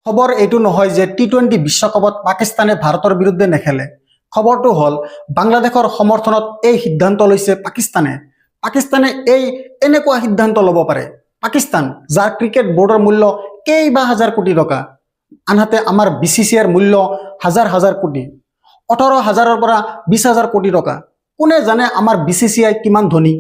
খবৰ এইটো নহয় যে টি-20 বিশ্বকাপত পাকিস্তানে ভাৰতৰ বিৰুদ্ধে নেখেলে। খবৰটো হল বাংলাদেশৰ সমৰ্থনত এই সিদ্ধান্ত লৈছে পাকিস্তানে। পাকিস্তানে এনেকুৱা সিদ্ধান্ত ল'ব পাৰে। পাকিস্তান যাৰ ক্ৰিকেট বোৰ্ডৰ মূল্য কেইবা হাজাৰ কোটি টকা, আনহাতে আমাৰ BCCIৰ মূল্য হাজাৰ হাজাৰ কোটি, 18,000ৰ পৰা 20,000 কোটি টকা। কোনে জানে আমাৰ BCCI কিমান ধনী?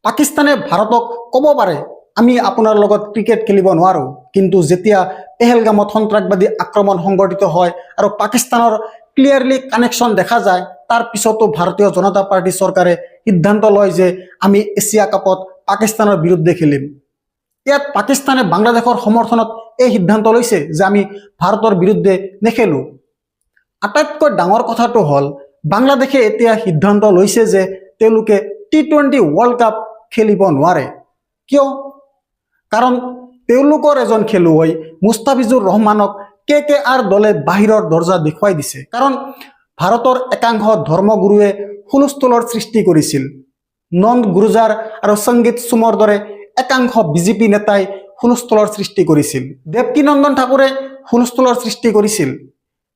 পাকিস্তানে ভাৰতক ক'ব পাৰে আমি আপোনাৰ লগত ক্ৰিকেট খেলিব নোৱাৰো, কিন্তু যেতিয়া পেহেলগামত সন্ত্ৰাসবাদী আক্ৰমণ সংঘটিত হয় আৰু পাকিস্তানৰ ক্লিয়াৰলি কানেকশ্যন দেখা যায়, তাৰ পিছতো ভাৰতীয় জনতা পাৰ্টি চৰকাৰে সিদ্ধান্ত লয় যে আমি এছিয়া কাপত পাকিস্তানৰ বিৰুদ্ধে খেলিম। ইয়াত পাকিস্তানে বাংলাদেশৰ সমৰ্থনত এই সিদ্ধান্ত লৈছে যে আমি ভাৰতৰ বিৰুদ্ধে নেখেলো। আটাইতকৈ ডাঙৰ কথাটো হ'ল বাংলাদেশে এতিয়া সিদ্ধান্ত লৈছে যে তেওঁলোকে টি-20 ৱৰ্ল্ড কাপ খেলিব নোৱাৰে। কিয়? কাৰণ তেওঁলোকৰ এজন খেলুৱৈ মুস্তাফিজুৰ ৰহমানক KKR দলে বাহিৰৰ দৰ্জা দেখুৱাই দিছে। কাৰণ ভাৰতৰ একাংশ ধৰ্মগুৰুৱে হুলস্থুলৰ সৃষ্টি কৰিছিল। নন্দ গুৰজাৰ আৰু সংগীত সুমৰ দৰে একাংশ বিজেপি নেতাই হুলস্থুলৰ সৃষ্টি কৰিছিল। দেৱকীনন্দন ঠাকুৰে হুলস্থুলৰ সৃষ্টি কৰিছিল।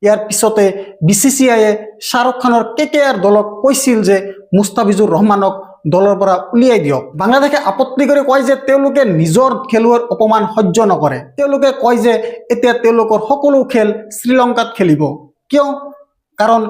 ইয়াৰ পিছতে BCCIয়ে শ্বাহৰুখ খানৰ KKR দলক কৈছিল যে মুস্তাফিজুৰ ৰহমানক দলৰ পৰা উলিয়াই দিয়ক। বাংলাদেশে আপত্তি কৰি কয় যে তেওঁলোকে নিজৰ খেলুৱৈৰ অপমান সহ্য নকৰে। তেওঁলোকে কয় যে এতিয়া তেওঁলোকৰ সকলো খেল শ্ৰীলংকাত খেলিব। কিয়? কাৰণ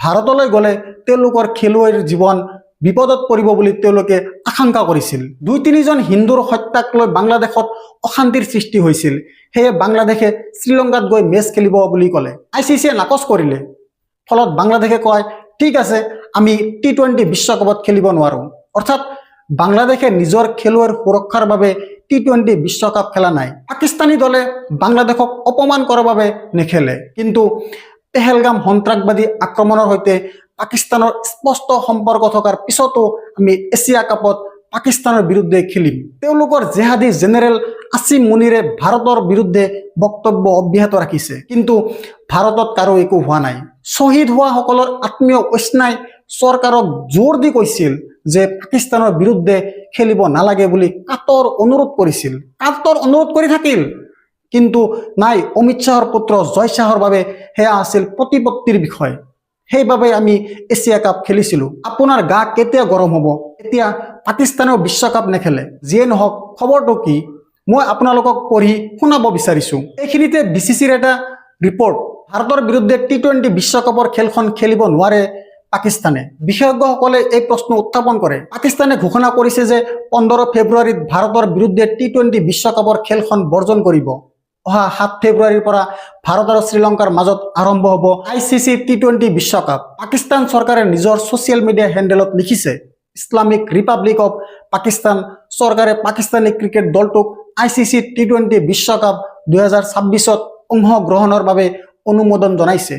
ভাৰতলৈ গ'লে তেওঁলোকৰ খেলুৱৈৰ জীৱন বিপদত পৰিব বুলি তেওঁলোকে আশংকা কৰিছিল। 2-3জন হিন্দুৰ হত্যাক লৈ বাংলাদেশত অশান্তিৰ সৃষ্টি হৈছিল। সেয়ে বাংলাদেশে শ্ৰীলংকাত গৈ মেচ খেলিব বুলি ক'লে। ICCয়ে নাকচ কৰিলে। ফলত বাংলাদেশে কয় ঠিক আছে, আমি টি-20 বিশ্বকাপত খেলিব নোৱাৰো। অৰ্থাৎ বাংলাদেশে নিজৰ খেলুৱৈৰ সুৰক্ষাৰ বাবে টি-20 বিশ্বকাপ খেলা নাই। পাকিস্তানী দলে বাংলাদেশক অপমান কৰাৰ বাবে নেখেলে। কিন্তু পেহেলগাম সন্ত্ৰাসবাদী আক্ৰমণৰ সৈতে পাকিস্তানৰ স্পষ্ট সম্পৰ্ক থকাৰ পিছতো আমি এছিয়া কাপত পাকিস্তানৰ বিৰুদ্ধে খেলিম। তেওঁলোকৰ জেহাদী জেনেৰেল আসিম মুনিৰে ভাৰতৰ বিৰুদ্ধে বক্তব্য অব্যাহত ৰাখিছে, কিন্তু ভাৰতত কাৰো একো হোৱা নাই। শ্বহীদ হোৱাসকলৰ আত্মীয় ঐষ্ণাই চৰকাৰক জোৰ দি কৈছিল যে পাকিস্তানৰ বিৰুদ্ধে খেলিব নালাগে বুলি কাতৰ অনুৰোধ কৰিছিল, কাতৰ অনুৰোধ কৰি থাকিল। কিন্তু নাই, অমিত শ্বাহৰ পুত্ৰ জয় শ্বাহৰ বাবে সেয়া আছিল প্ৰতিপত্তিৰ বিষয়। সেইবাবে আমি এছিয়া কাপ খেলিছিলোঁ। আপোনাৰ গা কেতিয়া গৰম হ'ব? এতিয়া পাকিস্তানেও বিশ্বকাপ নেখেলে। যিয়ে নহওক, খবৰটো কি মই আপোনালোকক পঢ়ি শুনাব বিচাৰিছোঁ। এইখিনিতে BCCৰ এটা ৰিপৰ্ট। ভাৰতৰ বিৰুদ্ধে টি-20 বিশ্বকাপৰ খেলখন খেলিব নোৱাৰে পাকিস্তানে। বিশেষজ্ঞসকলে এই প্ৰশ্ন উত্থাপন কৰে। পাকিস্তানে ঘোষণা কৰিছে যে 15 ফেব্ৰুৱাৰীত ভাৰতৰ বিৰুদ্ধে টি-20 বিশ্বকাপৰ খেলখন বৰ্জন কৰিব। অহা 7 ফেব্ৰুৱাৰীৰ পৰা ভাৰত আৰু শ্ৰীলংকাৰ মাজত আৰম্ভ হ'ব ICC টি-20 বিশ্বকাপ। পাকিস্তান চৰকাৰে নিজৰ ছ'চিয়েল মিডিয়া হেণ্ডেলত লিখিছে, ইছলামিক ৰিপাব্লিক অৱ পাকিস্তান চৰকাৰে পাকিস্তানী ক্ৰিকেট দলটোক ICC টি-20 বিশ্বকাপ 2026ত অংশগ্ৰহণৰ বাবে অনুমোদন জনাইছে।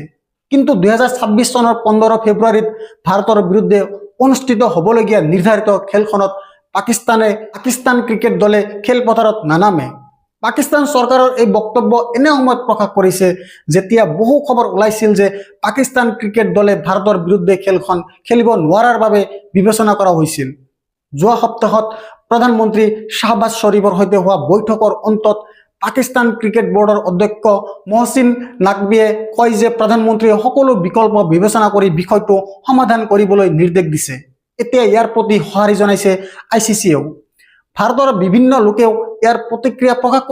কিন্তু 2026 চনৰ 15 ফেব্ৰুৱাৰীত ভাৰতৰ বিৰুদ্ধে অনুষ্ঠিত হ'বলগীয়া নিৰ্ধাৰিত খেলখনত পাকিস্তান ক্ৰিকেট দলে খেলপথাৰত নানামে। পাকিস্তান চৰকাৰৰ এই বক্তব্য এনে সময়ত প্ৰকাশ কৰিছে যেতিয়া বহু খবৰ ওলাইছিল যে পাকিস্তান ক্ৰিকেট দলে ভাৰতৰ বিৰুদ্ধে খেলখন খেলিব নোৱাৰাৰ বাবে বিবেচনা কৰা হৈছিল। যোৱা সপ্তাহত প্ৰধানমন্ত্ৰী শ্বাহবাজ শ্বৰীফৰ সৈতে হোৱা বৈঠকৰ অন্তত পাকিস্তান ক্ৰিকেট বোৰ্ডৰ অধ্যক্ষ মহচিন নাকভিয়ে কয় যে প্ৰধানমন্ত্ৰীয়ে সকলো বিকল্প বিবেচনা কৰি বিষয়টো সমাধান কৰিবলৈ নিৰ্দেশ দিছে। এতিয়া ইয়াৰ প্ৰতি সঁহাৰি জনাইছে ICCয়েও। ভাৰতৰ বিভিন্ন লোকেও ইয়াৰ প্ৰতিক্ৰিয়া প্ৰকাশ